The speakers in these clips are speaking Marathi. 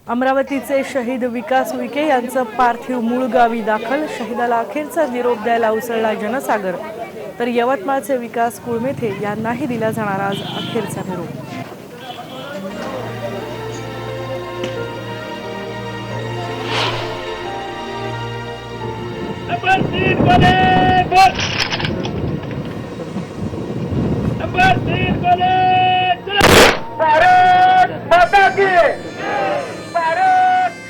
अमरावतीचे शहीद विकास उईके यांचं पार्थिव मूळ गावी दाखल। शहीदाला अखेरचा निरोप द्यायला उसळला जनसागर। तर यवतमाळचे विकास कुळमेथे यांनाही दिला जाणार आज अखेरचा निरोप।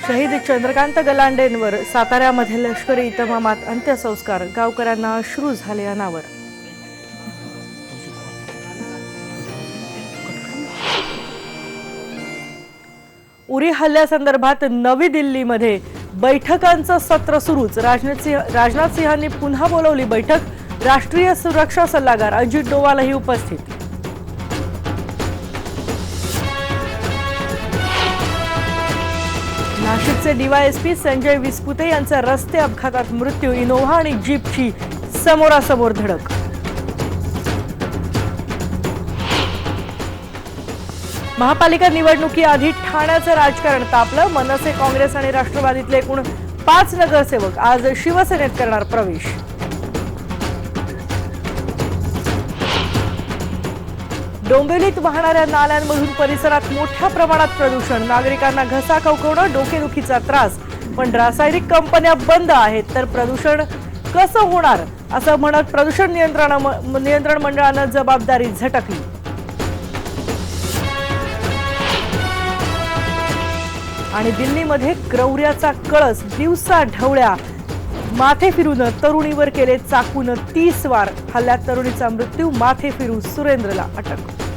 शहीद चंद्रकांत गलांडेंवर साताऱ्यामध्ये लष्करी इतमामात अंत्यसंस्कार। गावकऱ्यांना अश्रू झाले अनावर। उरी हल्ल्यासंदर्भात नवी दिल्लीमध्ये बैठकांचं सत्र सुरूच। राजनाथ सिंहांनी पुन्हा बोलावली बैठक। राष्ट्रीय सुरक्षा सल्लागार अजित डोवालही उपस्थित। नाशिकचे डीवायएसपी संजय विस्पुते यांचा रस्ते अपघातात मृत्यू। इनोव्हा आणि जीपची समोरासमोर धडक। महापालिका निवडणुकीआधी ठाण्याचं राजकारण तापलं। मनसे, काँग्रेस आणि राष्ट्रवादीतले एकूण 5 नगरसेवक आज शिवसेनेत करणार प्रवेश। डोंबिवलीत वाहणाऱ्या नाल्यांमधून परिसरात मोठ्या प्रमाणात प्रदूषण। नागरिकांना घसा खवखवणं, डोकेदुखीचा त्रास। पण रासायनिक कंपन्या बंद आहेत तर प्रदूषण कसं होणार असं म्हणत प्रदूषण नियंत्रण मंडळानं जबाबदारी झटकली। आणि दिल्लीमध्ये क्रौर्याचा कळस। दिवसा ढवळ्या माथे फिरून तरुणीवर केले चाकून 30 वार। हल्ल्यात तरुणीचा मृत्यू। माथे फिरू सुरेंद्रला अटक।